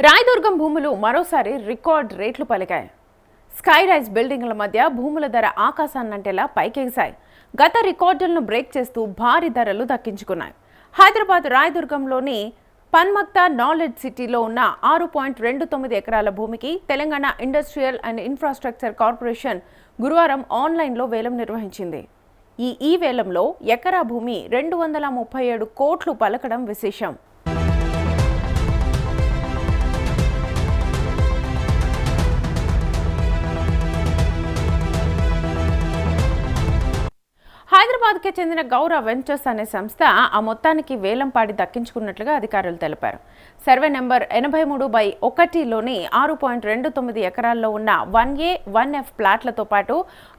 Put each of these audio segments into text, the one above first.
రాయదుర్గం భూములు మరోసారి రికార్డ్ రేట్లు పలికాయి. స్కై రైజ్ బిల్డింగ్ల మధ్య భూముల ధర ఆకాశాన్నంటేలా పైకెగిశాయి. గత రికార్డులను బ్రేక్ చేస్తూ భారీ ధరలు దక్కించుకున్నాయి. హైదరాబాద్ రాయదుర్గంలోని పన్మక్తా నాలెడ్జ్ సిటీలో ఉన్న 6.29 ఎకరాల భూమికి Telangana industrial and infrastructure corporation గురువారం ఆన్లైన్లో వేలం నిర్వహించింది. ఈ వేలంలో ఎకరా భూమి 237 కోట్లు పలకడం విశేషం. హైదరాబాద్కి చెందిన గౌరవ్ వెంచర్స్ అనే సంస్థ ఆ మొత్తానికి వేలం పాడి దక్కించుకున్నట్లుగా అధికారులు తెలిపారు. సర్వే నెంబర్ 83/1లోని 6.29 ఎకరాల్లో ఉన్న 1A, 1F ప్లాట్లతో పాటు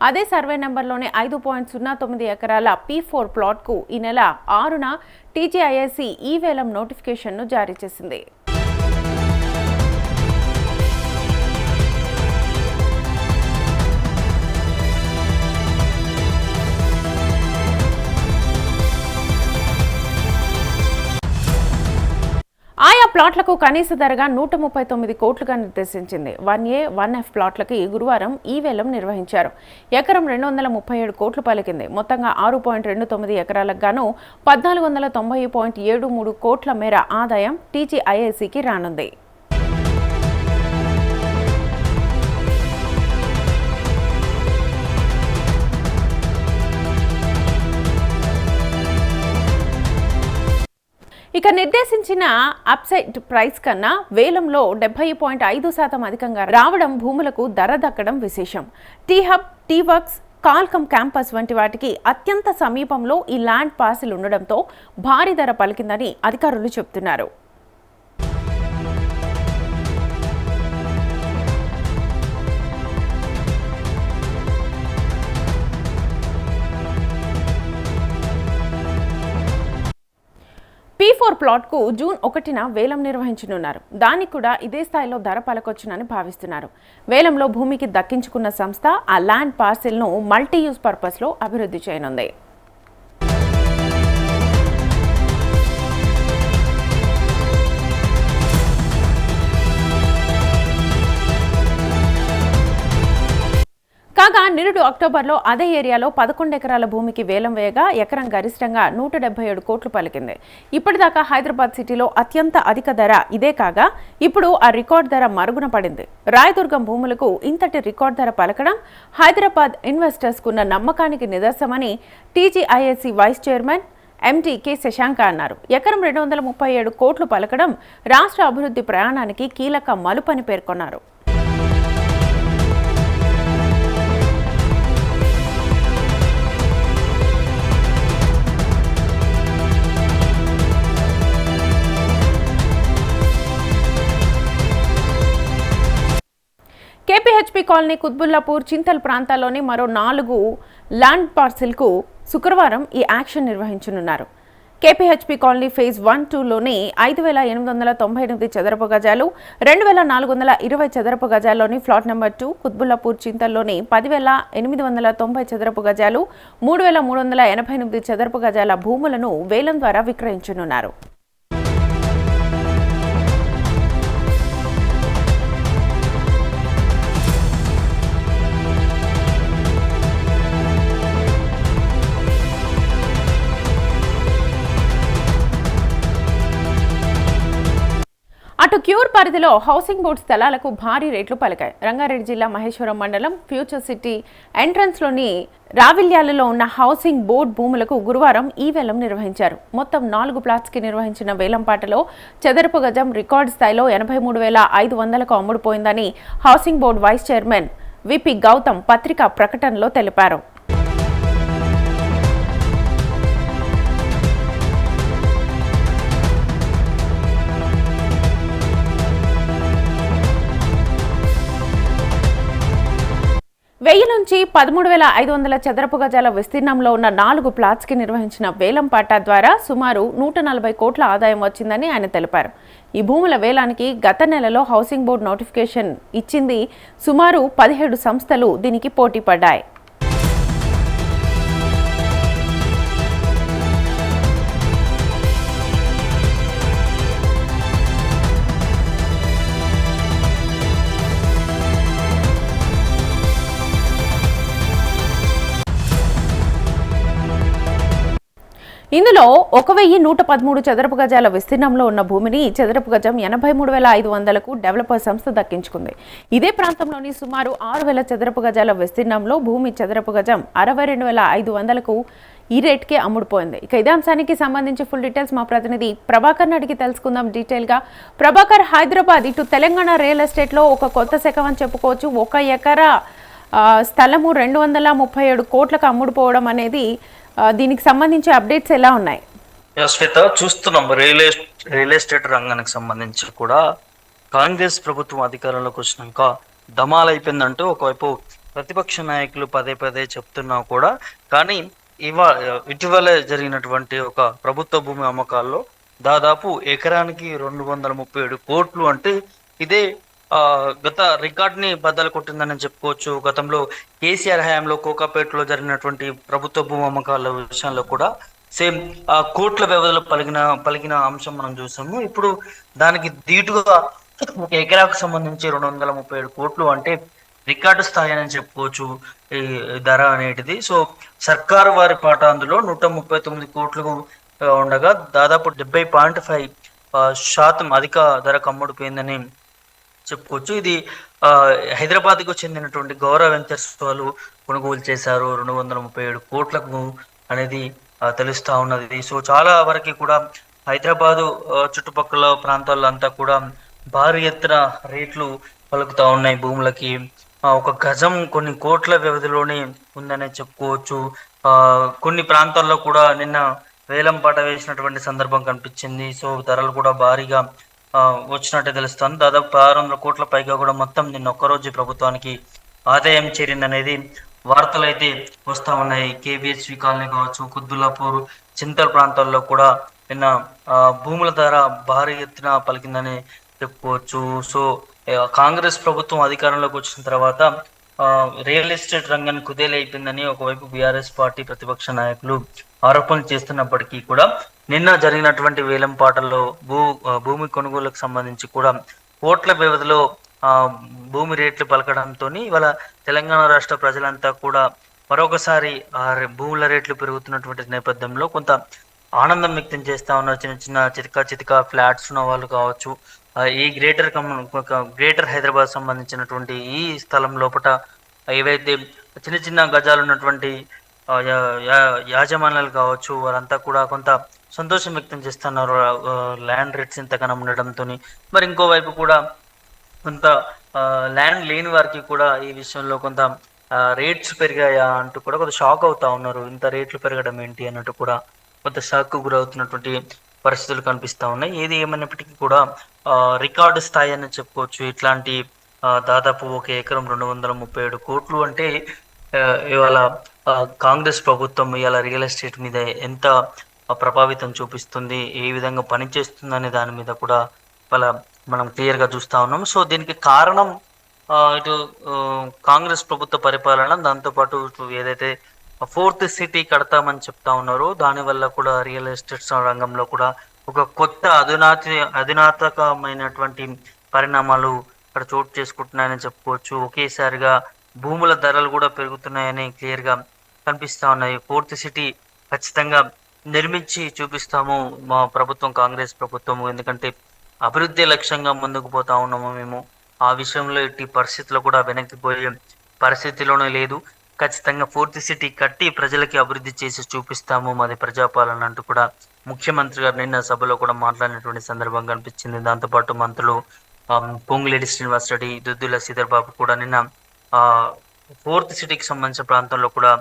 అదే సర్వే నెంబర్లోని 5.09 ఎకరాల P4 ప్లాట్కు ఈ నెల 6న TGISC ఈ వేలం నోటిఫికేషన్ను జారీ చేసింది. ఆయా ప్లాట్లకు కనీస ధరగా 139 కోట్లుగా నిర్దేశించింది. 1A, 1F ప్లాట్లకి గురువారం ఈ వేలం నిర్వహించారు. ఎకరం 237 కోట్లు పలికింది. మొత్తంగా 6.29 ఎకరాలకు గాను 1490.73 కోట్ల మేర ఆదాయం TGISCకి రానుంది. ఇక నిర్దేశించిన అప్సైడ్ ప్రైస్ కన్నా వేలంలో 70.5% అధికంగా రావడం భూములకు ధర దక్కడం విశేషం. టీ-హబ్, టీ-వర్క్స్, కాల్కమ్ క్యాంపస్ వంటి వాటికి అత్యంత సమీపంలో ఈ ల్యాండ్ పార్సిల్ ఉండడంతో భారీ ధర పలికిందని అధికారులు చెబుతున్నారు. P4 ప్లాట్కు జూన్ 1న వేలం నిర్వహించనున్నారు. దానికి కూడా ఇదే స్థాయిలో ధర పలకొచ్చునని భావిస్తున్నారు. వేలంలో భూమికి దక్కించుకున్న సంస్థ ఆ ల్యాండ్ పార్సిల్ను మల్టీయూజ్ పర్పస్లో అభివృద్ధి చేయనుంది. కాగా నిరుడు అక్టోబర్లో అదే ఏరియాలో 11 ఎకరాల భూమికి వేలం వేయగా ఎకరం గరిష్టంగా 177 కోట్లు పలికింది. ఇప్పటిదాకా హైదరాబాద్ సిటీలో అత్యంత అధిక ధర ఇదే కాగా ఇప్పుడు ఆ రికార్డ్ ధర మరుగున పడింది. రాయదుర్గం భూములకు ఇంతటి రికార్డ్ ధర పలకడం హైదరాబాద్ ఇన్వెస్టర్స్కున్న నమ్మకానికి నిదర్శనమని TGISC vice chairman MD K. Shashanka అన్నారు. ఎకరం 237 కోట్లు పలకడం రాష్ట్ర అభివృద్ధి ప్రయాణానికి కీలక మలుపని పేర్కొన్నారు. KPHP కాలనీ, కుత్బుల్లాపూర్, చింతల్ ప్రాంతాల్లోని మరో 4 ల్యాండ్ పార్సిల్కు శుక్రవారం ఈ యాక్షన్ నిర్వహించనున్నారు. KPHP కాలనీ ఫేజ్ 1-2లోని 5,898 చదరపు గజాలు, 2,420 చదరపు గజాల్లోని ఫ్లాట్ నెంబర్ 2, కుత్బుల్లాపూర్ చింతల్లోని 10,890 చదరపు గజాలు, 3,388 చదరపు గజాల భూములను వేలం ద్వారా విక్రయించనున్నారు. అటు క్యూర్ పరిధిలో హౌసింగ్ బోర్డు స్థలాలకు భారీ రేట్లు పలికాయి. రంగారెడ్డి జిల్లా మహేశ్వరం మండలం ఫ్యూచర్ సిటీ ఎంట్రన్స్లోని రావిల్యాలలో ఉన్న హౌసింగ్ బోర్డు భూములకు గురువారం ఈ వేలం నిర్వహించారు. మొత్తం 4 ప్లాట్స్కి నిర్వహించిన వేలంపాటలో చదరపు గజం రికార్డు స్థాయిలో 83,500కు అమ్ముడుపోయిందని housing board vice chairman VP Gautam పత్రికా ప్రకటనలో తెలిపారు. వెయ్యి నుంచి 13,500 చదరపు గజాల విస్తీర్ణంలో ఉన్న 4 ప్లాట్స్కి నిర్వహించిన వేలం పాట ద్వారా సుమారు 140 కోట్ల ఆదాయం వచ్చిందని ఆయన తెలిపారు. ఈ భూముల వేలానికి గత నెలలో హౌసింగ్ బోర్డు నోటిఫికేషన్ ఇచ్చింది. సుమారు 17 సంస్థలు దీనికి పోటీ పడ్డాయి. ఇందులో 1,113 చదరపు గజాల విస్తీర్ణంలో ఉన్న భూమిని చదరపు గజం 83,500కు డెవలపర్ సంస్థ దక్కించుకుంది. ఇదే ప్రాంతంలోని సుమారు 6,000 చదరపు గజాల విస్తీర్ణంలో భూమి చదరపు గజం 62,500కు ఈ రేట్కే అమ్ముడుపోయింది. ఇక ఇదే అంశానికి సంబంధించి ఫుల్ డీటెయిల్స్ మా ప్రతినిధి ప్రభాకర్ అడిగి తెలుసుకుందాం డీటెయిల్గా. ప్రభాకర్, హైదరాబాద్ ఇటు తెలంగాణ రియల్ ఎస్టేట్లో ఒక కొత్త శకం అని చెప్పుకోవచ్చు. 1 ఎకరా స్థలము 237 కోట్లకు అమ్ముడుపోవడం అనేది, దీనికి సంబంధించి అప్డేట్స్ ఎలా ఉన్నాయి? శ్వేత, చూస్తున్నాం రియల్ ఎస్టేట్ రంగానికి సంబంధించి కూడా కాంగ్రెస్ ప్రభుత్వం అధికారంలోకి వచ్చినాక దమాలైపోయిందంటూ ఒకవైపు ప్రతిపక్ష నాయకులు పదే పదే చెప్తున్నా కూడా, కానీ ఇటీవల జరిగినటువంటి ఒక ప్రభుత్వ భూమి అమ్మకాల్లో దాదాపు ఎకరానికి 237 కోట్లు అంటే ఇదే గత రికార్డ్ని బద్దలు కొట్టిందని చెప్పుకోవచ్చు. గతంలో కేసీఆర్ హయాంలో కోకాపేటలో జరిగినటువంటి ప్రభుత్వ భూమి అమ్మకాల విషయంలో కూడా సేమ్ కోట్ల వ్యవధిలో పలికిన అంశం మనం చూసాము. ఇప్పుడు దానికి ధీటుగా ఒక ఎకరాకు సంబంధించి 237 కోట్లు అంటే రికార్డు స్థాయి అని చెప్పుకోవచ్చు ఈ ధర అనేటిది. సో సర్కారు వారి పాట అందులో 139 కోట్లు ఉండగా దాదాపు 70.5% అధిక ధరకు అమ్ముడుపోయిందని చెప్పుకోవచ్చు. ఇది హైదరాబాద్కు చెందినటువంటి గౌరవ వెంచర్స్ వాళ్ళు కొనుగోలు చేశారు 237 కోట్లకు అనేది తెలుస్తా ఉన్నది. సో చాలా వరకు కూడా హైదరాబాదు చుట్టుపక్కల ప్రాంతాల్లో అంతా కూడా భారీ ఎత్తున రేట్లు పలుకుతా ఉన్నాయి భూములకి. ఒక గజం కొన్ని కోట్ల వ్యవధిలోనే ఉందనే చెప్పుకోవచ్చు. కొన్ని ప్రాంతాల్లో కూడా నిన్న వేలం పాట వేసినటువంటి సందర్భం కనిపించింది. సో ధరలు కూడా భారీగా వచ్చినట్టే తెలుస్తుంది. దాదాపు 600 కోట్ల పైగా కూడా మొత్తం నిన్న ఒక్కరోజు ప్రభుత్వానికి ఆదాయం చేరిందనేది వార్తలు అయితే వస్తూ ఉన్నాయి. కేబిహెచ్వి కాలనీ కావచ్చు, కుత్బుల్లాపూర్, చింతల్ ప్రాంతాల్లో కూడా నిన్న భూముల ధర భారీ ఎత్తున పలికిందని చెప్పుకోవచ్చు. సో కాంగ్రెస్ ప్రభుత్వం అధికారంలోకి వచ్చిన తర్వాత రియల్ ఎస్టేట్ రంగాన్ని కుదేలైపోయిందని ఒకవైపు బీఆర్ఎస్ పార్టీ ప్రతిపక్ష నాయకులు ఆరోపణలు చేస్తున్నప్పటికీ కూడా నిన్న జరిగినటువంటి వేలం పాటల్లో భూమి కొనుగోలుకు సంబంధించి కూడా కోట్ల వ్యవధిలో భూమి రేట్లు పలకడంతో ఇవాళ తెలంగాణ రాష్ట్ర ప్రజలంతా కూడా మరొకసారి భూముల రేట్లు పెరుగుతున్నటువంటి నేపథ్యంలో కొంత ఆనందం వ్యక్తం చేస్తా ఉన్నారు. చిన్న చిన్న చితక ఫ్లాట్స్ ఉన్న వాళ్ళు కావచ్చు, ఈ గ్రేటర్ హైదరాబాద్ సంబంధించినటువంటి ఈ స్థలం లోపల ఏవైతే చిన్న చిన్న గజాలు ఉన్నటువంటి యాజమాన్యాలు కావచ్చు, వారంతా కూడా కొంత సంతోషం వ్యక్తం చేస్తున్నారు ల్యాండ్ రేట్స్ ఇంతగానో ఉండడంతో. మరి ఇంకోవైపు కూడా కొంత ల్యాండ్ లేని వారికి కూడా ఈ విషయంలో కొంత రేట్స్ పెరిగాయా అంటూ కూడా కొంత షాక్ అవుతా ఉన్నారు. ఇంత రేట్లు పెరగడం ఏంటి అన్నట్టు కూడా కొంత షాక్ గురవుతున్నటువంటి పరిస్థితులు కనిపిస్తూ ఉన్నాయి. ఏది ఏమైనప్పటికీ కూడా రికార్డు స్థాయి అని చెప్పుకోవచ్చు. ఇట్లాంటి దాదాపు 1 ఎకరం 237 కోట్లు అంటే ఇవాళ కాంగ్రెస్ ప్రభుత్వం ఇవాళ రియల్ ఎస్టేట్ మీద ఎంత ప్రభావితం చూపిస్తుంది, ఏ విధంగా పనిచేస్తుంది అనే దాని మీద కూడా ఇవాళ మనం క్లియర్గా చూస్తూ ఉన్నాం. సో దీనికి కారణం ఇటు కాంగ్రెస్ ప్రభుత్వ పరిపాలన, దాంతోపాటు ఏదైతే 4th సిటీ కడతామని చెప్తా ఉన్నారో దానివల్ల కూడా రియల్ ఎస్టేట్ రంగంలో కూడా ఒక కొత్త అధునాతకమైనటువంటి పరిణామాలు ఇక్కడ చోటు చేసుకుంటున్నాయని చెప్పుకోవచ్చు. ఒకేసారిగా భూముల ధరలు కూడా పెరుగుతున్నాయని క్లియర్గా కనిపిస్తూ ఉన్నాయి. 4th సిటీ ఖచ్చితంగా నిర్మించి చూపిస్తాము మా ప్రభుత్వం, కాంగ్రెస్ ప్రభుత్వము, ఎందుకంటే అభివృద్ధి లక్ష్యంగా ముందుకు పోతా ఉన్నాము మేము. ఆ విషయంలో ఎట్టి పరిస్థితుల్లో కూడా వెనక్కిపోయే పరిస్థితిలోనే లేదు. ఖచ్చితంగా 4th సిటీ కట్టి ప్రజలకి అభివృద్ధి చేసి చూపిస్తాము, మాది ప్రజాపాలన అంటూ కూడా ముఖ్యమంత్రి గారు నిన్న సభలో కూడా మాట్లాడినటువంటి సందర్భం కనిపించింది. దాంతోపాటు మంత్రులు పొంగులేటి శ్రీనివాసరెడ్డి, దుద్దుల శ్రీధర్ బాబు కూడా నిన్న 4th సిటీకి సంబంధించిన ప్రాంతంలో కూడా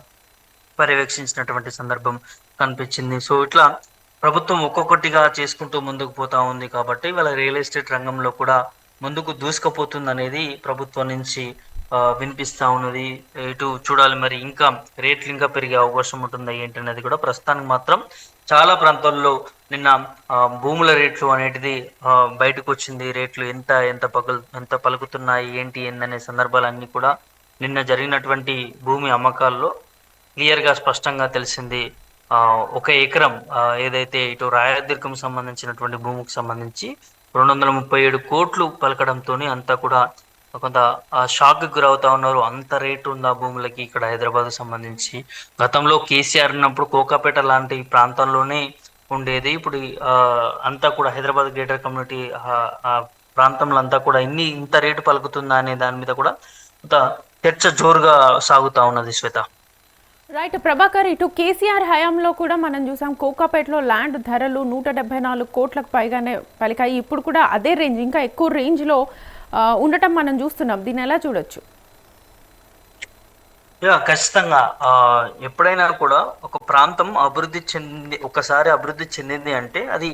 పర్యవేక్షించినటువంటి సందర్భం కనిపించింది. సో ఇట్లా ప్రభుత్వం ఒక్కొక్కటిగా చేసుకుంటూ ముందుకు పోతా ఉంది కాబట్టి వాళ్ళ రియల్ ఎస్టేట్ రంగంలో కూడా ముందుకు దూసుకుపోతుంది అనేది ప్రభుత్వం నుంచి వినిపిస్తూ ఉన్నది. ఇటు చూడాలి మరి ఇంకా రేట్లు ఇంకా పెరిగే అవకాశం ఉంటుందా ఏంటి అనేది కూడా. ప్రస్తుతానికి మాత్రం చాలా ప్రాంతాల్లో నిన్న భూముల రేట్లు అనేటిది బయటకు వచ్చింది. రేట్లు ఎంత పలుకుతున్నాయి ఏంటి ఏందనే సందర్భాలన్నీ కూడా నిన్న జరిగినటువంటి భూమి అమ్మకాల్లో క్లియర్గా స్పష్టంగా తెలిసింది. 1 ఎకరం ఏదైతే ఇటు రాయదుర్గం సంబంధించినటువంటి భూమికి సంబంధించి 237 కోట్లు పలకడంతో అంతా కూడా కొంత షాక్ గురవుతా ఉన్నారు. అంత రేటు ఉందా భూములకి ఇక్కడ హైదరాబాద్ సంబంధించి? గతంలో కేసీఆర్ ఉన్నప్పుడు కోకాపేట లాంటి ప్రాంతాల్లోనే ఉండేది. ఇప్పుడు అంతా కూడా హైదరాబాద్ గ్రేటర్ కమ్యూనిటీ ఆ ప్రాంతంలో అంతా కూడా ఇంత రేటు పలుకుతుందా అనే దాని మీద కూడా కొంత చర్చ జోరుగా సాగుతా ఉన్నది శ్వేత. రైట్ ప్రభాకర్, ఇటు కేసీఆర్ హయాంలో కూడా మనం చూసాం కోకాపేటలో ల్యాండ్ ధరలు 174 కోట్లకు పైగానే పలికాయి. ఇప్పుడు కూడా అదే రేంజ్, ఇంకా ఎక్కువ రేంజ్లో ఉండటం మనం చూస్తున్నాం. దీన్ని ఎలా చూడొచ్చు? ఖచ్చితంగా. ఎప్పుడైనా కూడా ఒక ప్రాంతం ఒకసారి అభివృద్ధి చెందింది అంటే అది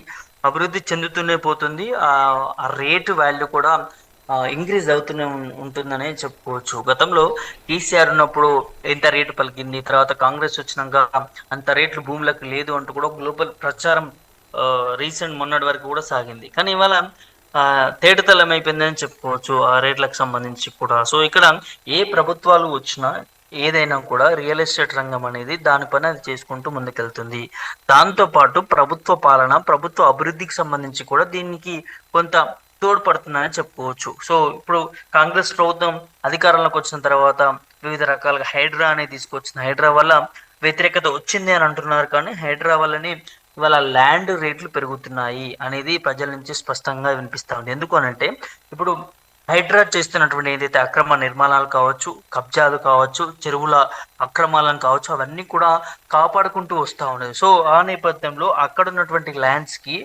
అభివృద్ధి చెందుతూనే పోతుంది. ఆ రేటు వాల్యూ కూడా ఇంక్రీజ్ అవుతూనే ఉంటుందనే చెప్పుకోవచ్చు. గతంలో కేసీఆర్ ఉన్నప్పుడు ఎంత రేటు పలికింది, తర్వాత కాంగ్రెస్ వచ్చినాక అంత రేట్లు భూములకు లేదు అంటూ కూడా గ్లోబల్ ప్రచారం రీసెంట్ మొన్నటి వరకు కూడా సాగింది. కానీ ఇవాళ తేటతెల్లం అయిపోయిందని చెప్పుకోవచ్చు ఆ రేట్లకు సంబంధించి కూడా. సో ఇక్కడ ఏ ప్రభుత్వాలు వచ్చినా ఏదైనా కూడా రియల్ ఎస్టేట్ రంగం అనేది దాని పని అది చేసుకుంటూ ముందుకెళ్తుంది. దాంతోపాటు ప్రభుత్వ పాలన, ప్రభుత్వ అభివృద్ధికి సంబంధించి కూడా దీనికి కొంత తోడ్పడుతుందని చెప్పుకోవచ్చు. సో ఇప్పుడు కాంగ్రెస్ ప్రభుత్వం అధికారంలోకి వచ్చిన తర్వాత వివిధ రకాలుగా హైడ్రా అనేది తీసుకొచ్చింది. హైడ్రా వల్ల వ్యతిరేకత వచ్చింది అని అంటున్నారు, కానీ హైడ్రా వల్లనే ఇవాళ ల్యాండ్ రేట్లు పెరుగుతున్నాయి అనేది ప్రజల నుంచి స్పష్టంగా వినిపిస్తా ఉంది. ఎందుకు అనంటే ఇప్పుడు హైడ్రా చేస్తున్నటువంటి ఏదైతే అక్రమ నిర్మాణాలు కావచ్చు, కబ్జాలు కావచ్చు, చెరువుల అక్రమాలను కావచ్చు, అవన్నీ కూడా కాపాడుకుంటూ వస్తూ ఉన్నది. సో ఆ నేపథ్యంలో అక్కడ ఉన్నటువంటి ల్యాండ్స్కి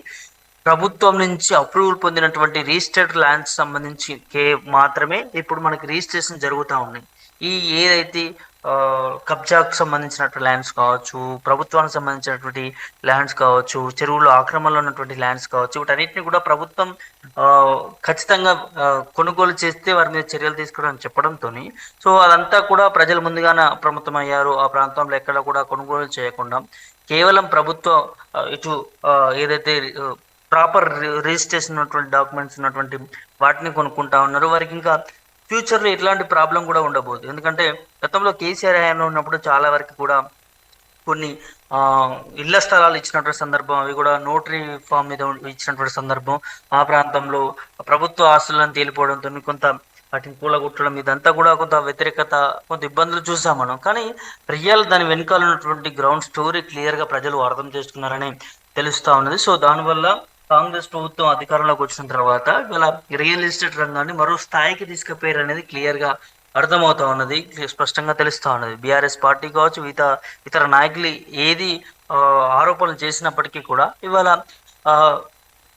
ప్రభుత్వం నుంచి అప్రూవల్ పొందినటువంటి రిజిస్టర్డ్ ల్యాండ్స్ సంబంధించి మాత్రమే ఇప్పుడు మనకి రిజిస్ట్రేషన్ జరుగుతూ ఉన్నాయి. ఈ ఏదైతే కబ్జాకు సంబంధించినటువంటి ల్యాండ్స్ కావచ్చు, ప్రభుత్వానికి సంబంధించినటువంటి ల్యాండ్స్ కావచ్చు, చెరువులు ఆక్రమణలో ఉన్నటువంటి ల్యాండ్స్ కావచ్చు, వీటన్నిటిని కూడా ప్రభుత్వం ఖచ్చితంగా కొనుగోలు చేస్తే వారి మీద చర్యలు తీసుకోవడానికి చెప్పడంతో సో అదంతా కూడా ప్రజలు ముందుగానే అప్రమత్తమయ్యారు. ఆ ప్రాంతంలో ఎక్కడ కూడా కొనుగోలు చేయకుండా కేవలం ప్రభుత్వం ఇటు ఏదైతే ప్రాపర్ రిజిస్ట్రేషన్ ఉన్నటువంటి డాక్యుమెంట్స్ ఉన్నటువంటి వాటిని కొనుక్కుంటా ఉన్నారు. వారికి ఇంకా ఫ్యూచర్లో ఎట్లాంటి ప్రాబ్లం కూడా ఉండబోదు. ఎందుకంటే గతంలో కేసీఆర్ హయాంలో ఉన్నప్పుడు చాలా వరకు కూడా కొన్ని ఇళ్ల స్థలాలు ఇచ్చినటువంటి సందర్భం, అవి కూడా నోటరీ ఫామ్ మీద ఇచ్చినటువంటి సందర్భం, ఆ ప్రాంతంలో ప్రభుత్వ ఆస్తులను తేలిపోవడంతో కొంత వాటిని కూలగొట్టడం, ఇదంతా కూడా కొంత వ్యతిరేకత, కొంత ఇబ్బందులు చూసాం మనం. కానీ దాని వెనుకాల ఉన్నటువంటి గ్రౌండ్ స్టోరీ క్లియర్గా ప్రజలు అర్థం చేసుకున్నారని తెలుస్తూ ఉన్నది. సో దానివల్ల కాంగ్రెస్ ప్రభుత్వం అధికారంలోకి వచ్చిన తర్వాత ఇలా రియల్ ఎస్టేట్ రంగాన్ని మరో స్థాయికి తీసుకుపోయారు అనేది క్లియర్గా అర్థమవుతా ఉన్నది, స్పష్టంగా తెలుస్తూ ఉన్నది. బీఆర్ఎస్ పార్టీ కావచ్చు, ఇతర నాయకులు ఏది ఆరోపణలు చేసినప్పటికీ కూడా ఇవాళ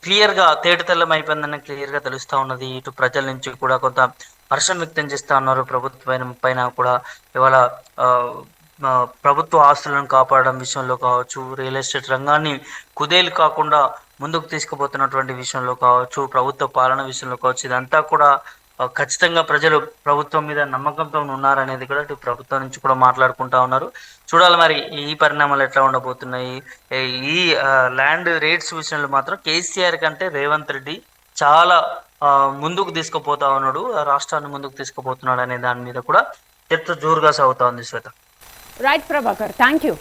క్లియర్గా తేటతెల్లం అయిపోయిందని క్లియర్గా తెలుస్తూ ఉన్నది. ఇటు ప్రజల నుంచి కూడా కొంత హర్షం వ్యక్తం చేస్తూ ఉన్నారు. ప్రభుత్వం పైన కూడా ఇవాళ ప్రభుత్వ ఆస్తులను కాపాడడం విషయంలో కావచ్చు, రియల్ ఎస్టేట్ రంగాన్ని కుదేలు కాకుండా ముందుకు తీసుకుపోతున్నటువంటి విషయంలో కావచ్చు, ప్రభుత్వ పాలన విషయంలో కావచ్చు, ఇదంతా కూడా ఖచ్చితంగా ప్రజలు ప్రభుత్వం మీద నమ్మకంతో ఉన్నారనేది కూడా ఇటు ప్రభుత్వం నుంచి కూడా మాట్లాడుకుంటా ఉన్నారు. చూడాలి మరి ఈ పరిణామాలు ఎట్లా ఉండబోతున్నాయి. ఈ ల్యాండ్ రేట్స్ విషయంలో మాత్రం కేసీఆర్ కంటే రేవంత్ రెడ్డి చాలా ముందుకు తీసుకుపోతా ఉన్నాడు, రాష్ట్రాన్ని ముందుకు తీసుకుపోతున్నాడు అనే దాని మీద కూడా చర్చ జోరుగా సాగుతా ఉంది Shweta. Right Prabhakar, thank you.